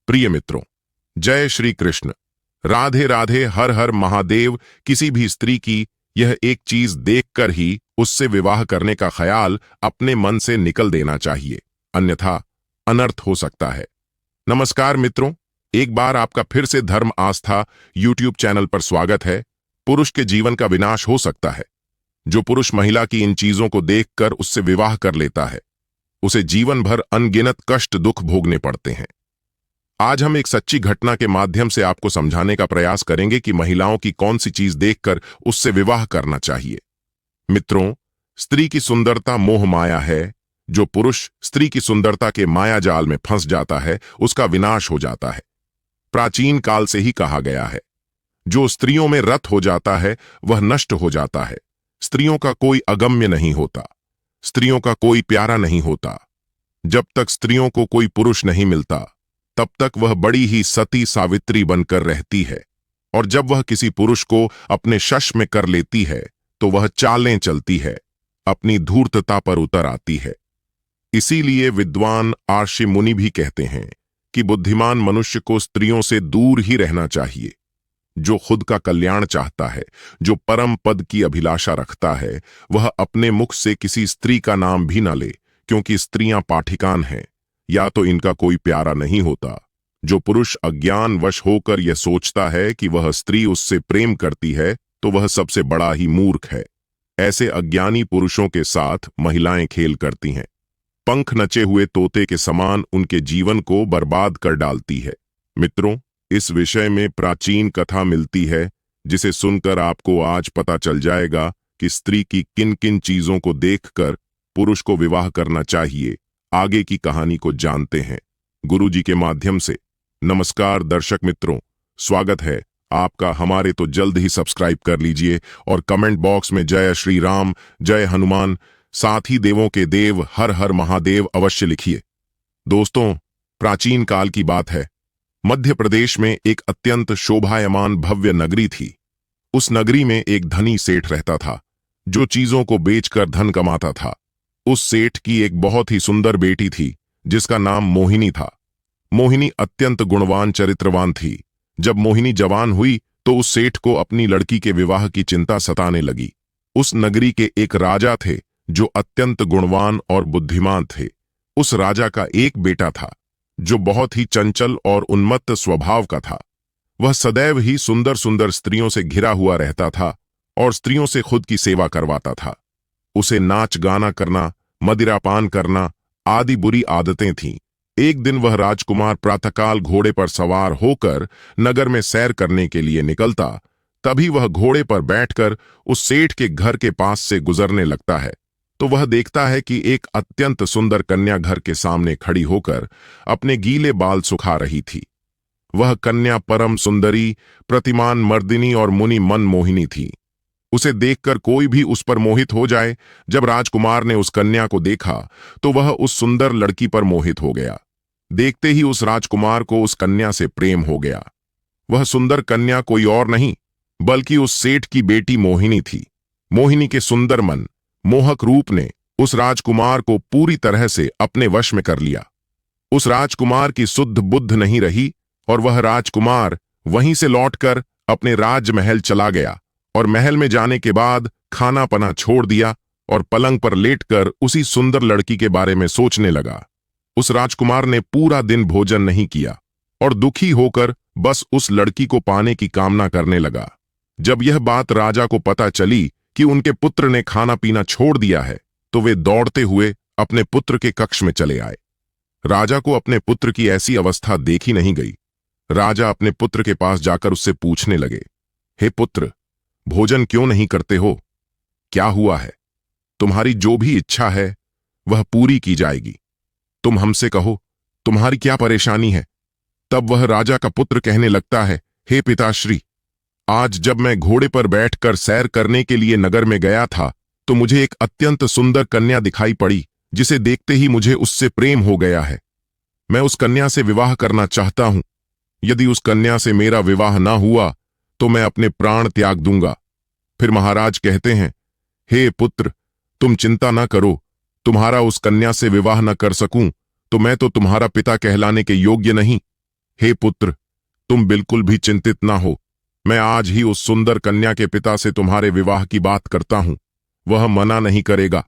प्रिय मित्रों, जय श्री कृष्ण, राधे राधे, हर हर महादेव। किसी भी स्त्री की यह एक चीज देखकर ही उससे विवाह करने का ख्याल अपने मन से निकल देना चाहिए, अन्यथा अनर्थ हो सकता है। नमस्कार मित्रों, एक बार आपका फिर से धर्म आस्था यूट्यूब चैनल पर स्वागत है। पुरुष के जीवन का विनाश हो सकता है। जो पुरुष महिला की इन चीजों को देखकर उससे विवाह कर लेता है, उसे जीवन भर अनगिनत कष्ट दुख भोगने पड़ते हैं। आज हम एक सच्ची घटना के माध्यम से आपको समझाने का प्रयास करेंगे कि महिलाओं की कौन सी चीज देखकर उससे विवाह करना चाहिए। मित्रों, स्त्री की सुंदरता मोह माया है। जो पुरुष स्त्री की सुंदरता के माया जाल में फंस जाता है, उसका विनाश हो जाता है। प्राचीन काल से ही कहा गया है, जो स्त्रियों में रत हो जाता है वह नष्ट हो जाता है। स्त्रियों का कोई अगम्य नहीं होता, स्त्रियों का कोई प्यारा नहीं होता। जब तक स्त्रियों को कोई पुरुष नहीं मिलता, तब तक वह बड़ी ही सती सावित्री बनकर रहती है, और जब वह किसी पुरुष को अपने शश में कर लेती है तो वह चालें चलती है, अपनी धूर्तता पर उतर आती है। इसीलिए विद्वान आर्षि मुनि भी कहते हैं कि बुद्धिमान मनुष्य को स्त्रियों से दूर ही रहना चाहिए। जो खुद का कल्याण चाहता है, जो परम पद की अभिलाषा रखता है, वह अपने मुख से किसी स्त्री का नाम भी न ले, क्योंकि स्त्रियां पाठिकान हैं, या तो इनका कोई प्यारा नहीं होता। जो पुरुष अज्ञान वश होकर यह सोचता है कि वह स्त्री उससे प्रेम करती है, तो वह सबसे बड़ा ही मूर्ख है। ऐसे अज्ञानी पुरुषों के साथ महिलाएं खेल करती हैं, पंख नचे हुए तोते के समान उनके जीवन को बर्बाद कर डालती है। मित्रों, इस विषय में प्राचीन कथा मिलती है, जिसे सुनकर आपको आज पता चल जाएगा कि स्त्री की किन किन चीजों को देखकर पुरुष को विवाह करना चाहिए। आगे की कहानी को जानते हैं गुरुजी के माध्यम से। नमस्कार दर्शक मित्रों, स्वागत है आपका। हमारे तो जल्द ही सब्सक्राइब कर लीजिए और कमेंट बॉक्स में जय श्री राम, जय हनुमान, साथ ही देवों के देव हर हर महादेव अवश्य लिखिए। दोस्तों, प्राचीन काल की बात है। मध्य प्रदेश में एक अत्यंत शोभायमान भव्य नगरी थी। उस नगरी में एक धनी सेठ रहता था, जो चीजों को बेचकर धन कमाता था। उस सेठ की एक बहुत ही सुंदर बेटी थी, जिसका नाम मोहिनी था। मोहिनी अत्यंत गुणवान चरित्रवान थी। जब मोहिनी जवान हुई तो उस सेठ को अपनी लड़की के विवाह की चिंता सताने लगी। उस नगरी के एक राजा थे, जो अत्यंत गुणवान और बुद्धिमान थे। उस राजा का एक बेटा था, जो बहुत ही चंचल और उन्मत्त स्वभाव का था। वह सदैव ही सुंदर सुंदर स्त्रियों से घिरा हुआ रहता था और स्त्रियों से खुद की सेवा करवाता था। उसे नाच गाना करना, मदिरापान करना आदि बुरी आदतें थीं। एक दिन वह राजकुमार प्रातःकाल घोड़े पर सवार होकर नगर में सैर करने के लिए निकलता। तभी वह घोड़े पर बैठकर उस सेठ के घर के पास से गुजरने लगता है, तो वह देखता है कि एक अत्यंत सुंदर कन्या घर के सामने खड़ी होकर अपने गीले बाल सुखा रही थी। वह कन्या परम सुंदरी, प्रतिमान, मर्दिनी और मुनि मन मोहिनी थी। उसे देखकर कोई भी उस पर मोहित हो जाए। जब राजकुमार ने उस कन्या को देखा तो वह उस सुंदर लड़की पर मोहित हो गया। देखते ही उस राजकुमार को उस कन्या से प्रेम हो गया। वह सुंदर कन्या कोई और नहीं, बल्कि उस सेठ की बेटी मोहिनी थी। मोहिनी के सुंदर मन, मोहक रूप ने उस राजकुमार को पूरी तरह से अपने वश में कर लिया। उस राजकुमार की शुद्ध बुद्ध नहीं रही और वह राजकुमार वहीं से लौटकर अपने राजमहल चला गया और महल में जाने के बाद खाना पना छोड़ दिया और पलंग पर लेटकर उसी सुंदर लड़की के बारे में सोचने लगा। उस राजकुमार ने पूरा दिन भोजन नहीं किया और दुखी होकर बस उस लड़की को पाने की कामना करने लगा। जब यह बात राजा को पता चली कि उनके पुत्र ने खाना पीना छोड़ दिया है, तो वे दौड़ते हुए अपने पुत्र के कक्ष में चले आए। राजा को अपने पुत्र की ऐसी अवस्था देखी नहीं गई। राजा अपने पुत्र के पास जाकर उससे पूछने लगे, हे पुत्र, भोजन क्यों नहीं करते हो? क्या हुआ है? तुम्हारी जो भी इच्छा है वह पूरी की जाएगी। तुम हमसे कहो, तुम्हारी क्या परेशानी है? तब वह राजा का पुत्र कहने लगता है, हे पिताश्री, आज जब मैं घोड़े पर बैठकर सैर करने के लिए नगर में गया था, तो मुझे एक अत्यंत सुंदर कन्या दिखाई पड़ी, जिसे देखते ही मुझे उससे प्रेम हो गया है। मैं उस कन्या से विवाह करना चाहता हूं। यदि उस कन्या से मेरा विवाह ना हुआ तो मैं अपने प्राण त्याग दूंगा। फिर महाराज कहते हैं, हे पुत्र, तुम चिंता न करो। तुम्हारा उस कन्या से विवाह न कर सकूं तो मैं तो तुम्हारा पिता कहलाने के योग्य नहीं। हे पुत्र, तुम बिल्कुल भी चिंतित ना हो। मैं आज ही उस सुंदर कन्या के पिता से तुम्हारे विवाह की बात करता हूं। वह मना नहीं करेगा।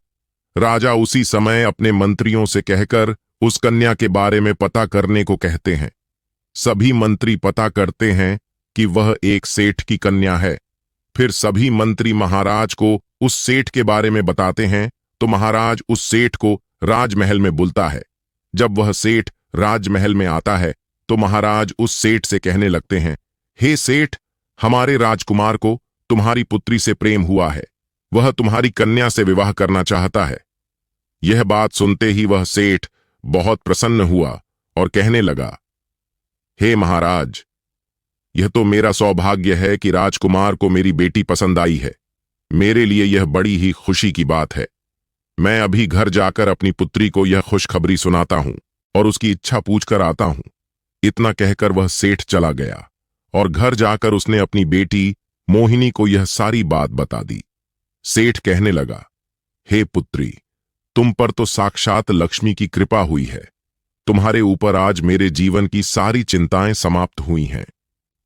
राजा उसी समय अपने मंत्रियों से कहकर उस कन्या के बारे में पता करने को कहते हैं। सभी मंत्री पता करते हैं कि वह एक सेठ की कन्या है। फिर सभी मंत्री महाराज को उस सेठ के बारे में बताते हैं, तो महाराज उस सेठ को राजमहल में बुलता है। जब वह सेठ राजमहल में आता है तो महाराज उस सेठ से कहने लगते हैं, हे सेठ, हमारे राजकुमार को तुम्हारी पुत्री से प्रेम हुआ है। वह तुम्हारी कन्या से विवाह करना चाहता है। यह बात सुनते ही वह सेठ बहुत प्रसन्न हुआ और कहने लगा, हे महाराज, यह तो मेरा सौभाग्य है कि राजकुमार को मेरी बेटी पसंद आई है। मेरे लिए यह बड़ी ही खुशी की बात है। मैं अभी घर जाकर अपनी पुत्री को यह खुशखबरी सुनाता हूं और उसकी इच्छा पूछकर आता हूं। इतना कहकर वह सेठ चला गया और घर जाकर उसने अपनी बेटी मोहिनी को यह सारी बात बता दी। सेठ कहने लगा, हे पुत्री, तुम पर तो साक्षात लक्ष्मी की कृपा हुई है। तुम्हारे ऊपर आज मेरे जीवन की सारी चिंताएं समाप्त हुई हैं,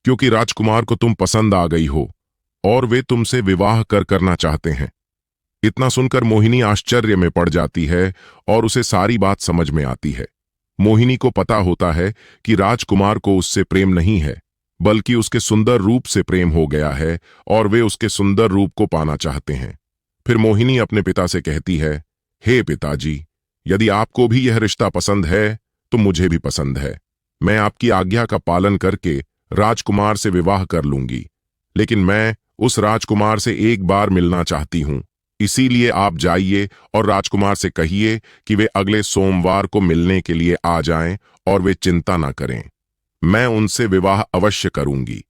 क्योंकि राजकुमार को तुम पसंद आ गई हो और वे तुमसे विवाह करना चाहते हैं। इतना सुनकर मोहिनी आश्चर्य में पड़ जाती है और उसे सारी बात समझ में आती है। मोहिनी को पता होता है कि राजकुमार को उससे प्रेम नहीं है, बल्कि उसके सुंदर रूप से प्रेम हो गया है और वे उसके सुंदर रूप को पाना चाहते हैं। फिर मोहिनी अपने पिता से कहती है, हे पिताजी, यदि आपको भी यह रिश्ता पसंद है तो मुझे भी पसंद है। मैं आपकी आज्ञा का पालन करके राजकुमार से विवाह कर लूंगी, लेकिन मैं उस राजकुमार से एक बार मिलना चाहती हूं। इसीलिए आप जाइए और राजकुमार से कहिए कि वे अगले सोमवार को मिलने के लिए आ जाएं और वे चिंता ना करें। मैं उनसे विवाह अवश्य करूंगी।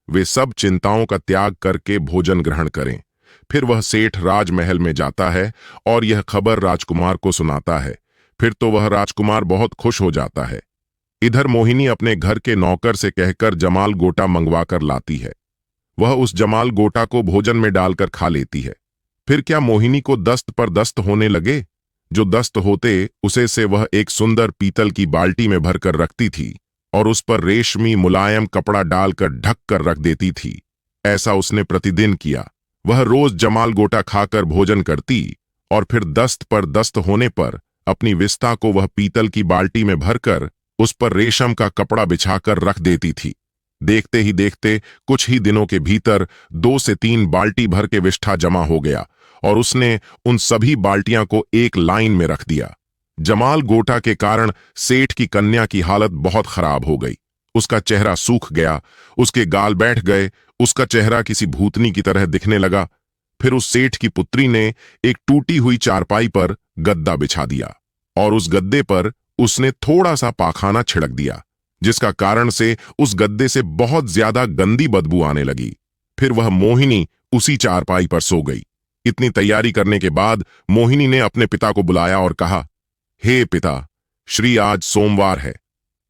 वे सब चिंताओं का त्याग करके भोजन ग्रहण करें। फिर वह सेठ राजमहल में जाता है और यह खबर राजकुमार को सुनाता है। फिर तो वह राजकुमार बहुत खुश हो जाता है। इधर मोहिनी अपने घर के नौकर से कहकर जमाल गोटा मंगवाकर लाती है। वह उस जमाल गोटा को भोजन में डालकर खा लेती है। फिर क्या मोहिनी को दस्त पर दस्त होने लगे। जो दस्त होते उसे से वह एक सुंदर पीतल की बाल्टी में भरकर रखती थी और उस पर रेशमी मुलायम कपड़ा डालकर ढक कर रख देती थी। ऐसा उसने प्रतिदिन किया। वह रोज जमाल गोटा खाकर भोजन करती और फिर दस्त पर दस्त होने पर अपनी विस्ता को वह पीतल की बाल्टी में भरकर उस पर रेशम का कपड़ा बिछाकर रख देती थी। देखते ही देखते कुछ ही दिनों के भीतर 2 से 3 बाल्टी भर के विष्ठा जमा हो गया और उसने उन सभी बाल्टियां को एक लाइन में रख दिया। जमाल गोटा के कारण सेठ की कन्या की हालत बहुत खराब हो गई। उसका चेहरा सूख गया, उसके गाल बैठ गए, उसका चेहरा किसी भूतनी की तरह दिखने लगा। फिर उस सेठ की पुत्री ने एक टूटी हुई चारपाई पर गद्दा बिछा दिया और उस गद्दे पर उसने थोड़ा सा पाखाना छिड़क दिया, जिसका कारण से उस गद्दे से बहुत ज्यादा गंदी बदबू आने लगी। फिर वह मोहिनी उसी चारपाई पर सो गई। इतनी तैयारी करने के बाद मोहिनी ने अपने पिता को बुलाया और कहा, हे पिता श्री, आज सोमवार है।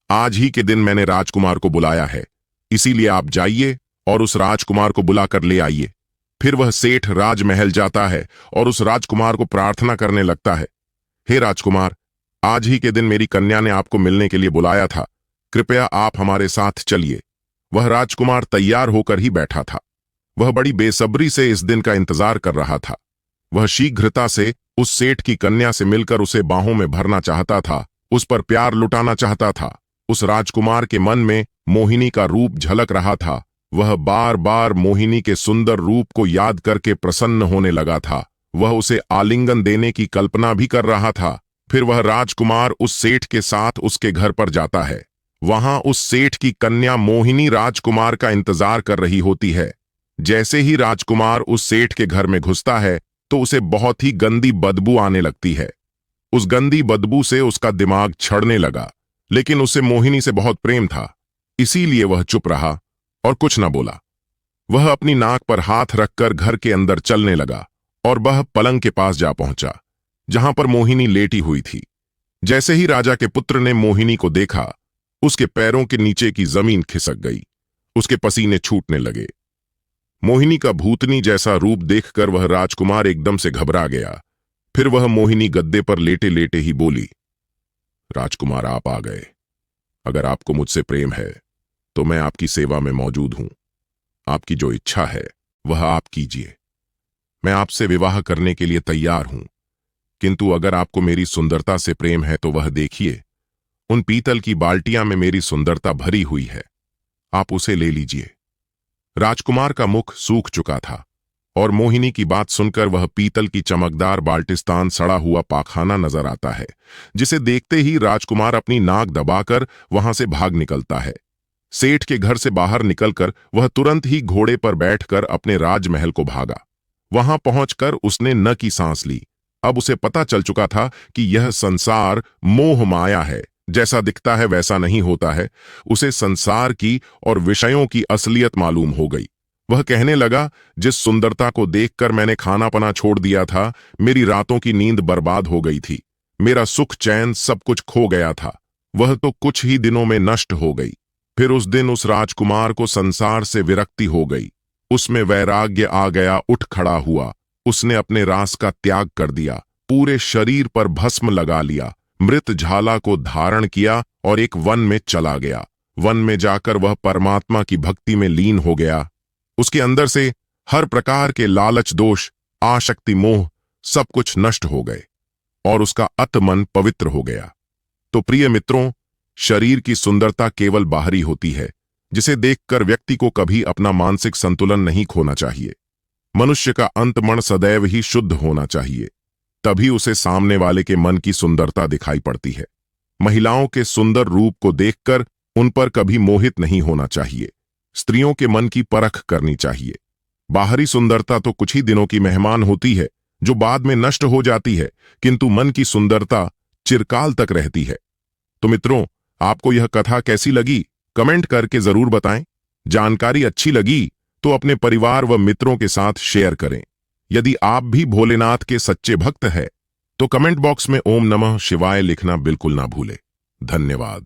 आज ही के दिन मैंने राजकुमार को बुलाया है, इसीलिए आप जाइए और उस राजकुमार को बुलाकर ले आइए। फिर वह सेठ राजमहल जाता है और उस राजकुमार को प्रार्थना करने लगता है, हे राजकुमार, आज ही के दिन मेरी कन्या ने आपको मिलने के लिए बुलाया था। कृपया आप हमारे साथ चलिए। वह राजकुमार तैयार होकर ही बैठा था। वह बड़ी बेसब्री से इस दिन का इंतजार कर रहा था। वह शीघ्रता से उस सेठ की कन्या से मिलकर उसे बाहों में भरना चाहता था, उस पर प्यार लुटाना चाहता था। उस राजकुमार के मन में मोहिनी का रूप झलक रहा था। वह बार बार मोहिनी के सुंदर रूप को याद करके प्रसन्न होने लगा था। वह उसे आलिंगन देने की कल्पना भी कर रहा था। फिर वह राजकुमार उस सेठ के साथ उसके घर पर जाता है। वहां उस सेठ की कन्या मोहिनी राजकुमार का इंतजार कर रही होती है। जैसे ही राजकुमार उस सेठ के घर में घुसता है तो उसे बहुत ही गंदी बदबू आने लगती है। उस गंदी बदबू से उसका दिमाग छड़ने लगा, लेकिन उसे मोहिनी से बहुत प्रेम था, इसीलिए वह चुप रहा और कुछ न बोला। वह अपनी नाक पर हाथ रखकर घर के अंदर चलने लगा और वह पलंग के पास जा पहुंचा, जहां पर मोहिनी लेटी हुई थी। जैसे ही राजा के पुत्र ने मोहिनी को देखा, उसके पैरों के नीचे की जमीन खिसक गई। उसके पसीने छूटने लगे। मोहिनी का भूतनी जैसा रूप देखकर वह राजकुमार एकदम से घबरा गया। फिर वह मोहिनी गद्दे पर लेटे लेटे ही बोली, राजकुमार, आप आ गए। अगर आपको मुझसे प्रेम है तो मैं आपकी सेवा में मौजूद हूं। आपकी जो इच्छा है वह आप कीजिए। मैं आपसे विवाह करने के लिए तैयार हूं, किंतु अगर आपको मेरी सुंदरता से प्रेम है तो वह देखिए, उन पीतल की बाल्टियां में मेरी सुंदरता भरी हुई है, आप उसे ले लीजिए। राजकुमार का मुख सूख चुका था और मोहिनी की बात सुनकर वह पीतल की चमकदार बाल्टिस्तान सड़ा हुआ पाखाना नजर आता है, जिसे देखते ही राजकुमार अपनी नाक दबाकर वहां से भाग निकलता है। सेठ के घर से बाहर निकलकर वह तुरंत ही घोड़े पर बैठकर अपने राजमहल को भागा। वहां पहुंचकर उसने न की सांस ली। अब उसे पता चल चुका था कि यह संसार मोह माया है, जैसा दिखता है वैसा नहीं होता है। उसे संसार की और विषयों की असलियत मालूम हो गई। वह कहने लगा, जिस सुंदरता को देखकर मैंने खाना पना छोड़ दिया था, मेरी रातों की नींद बर्बाद हो गई थी, मेरा सुख चैन सब कुछ खो गया था, वह तो कुछ ही दिनों में नष्ट हो गई। फिर उस दिन उस राजकुमार को संसार से विरक्ति हो गई, उसमें वैराग्य आ गया, उठ खड़ा हुआ। उसने अपने रास का त्याग कर दिया, पूरे शरीर पर भस्म लगा लिया, मृत झाला को धारण किया और एक वन में चला गया। वन में जाकर वह परमात्मा की भक्ति में लीन हो गया। उसके अंदर से हर प्रकार के लालच, दोष, आसक्ति, मोह सब कुछ नष्ट हो गए और उसका अत मन पवित्र हो गया। तो प्रिय मित्रों, शरीर की सुंदरता केवल बाहरी होती है, जिसे देखकर व्यक्ति को कभी अपना मानसिक संतुलन नहीं खोना चाहिए। मनुष्य का अंतमन सदैव ही शुद्ध होना चाहिए, तभी उसे सामने वाले के मन की सुंदरता दिखाई पड़ती है। महिलाओं के सुंदर रूप को देखकर उन पर कभी मोहित नहीं होना चाहिए। स्त्रियों के मन की परख करनी चाहिए। बाहरी सुंदरता तो कुछ ही दिनों की मेहमान होती है, जो बाद में नष्ट हो जाती है, किंतु मन की सुंदरता चिरकाल तक रहती है। तो मित्रों, आपको यह कथा कैसी लगी, कमेंट करके जरूर बताएं। जानकारी अच्छी लगी तो अपने परिवार व मित्रों के साथ शेयर करें। यदि आप भी भोलेनाथ के सच्चे भक्त हैं, तो कमेंट बॉक्स में ओम नमः शिवाय लिखना बिल्कुल ना भूलें। धन्यवाद।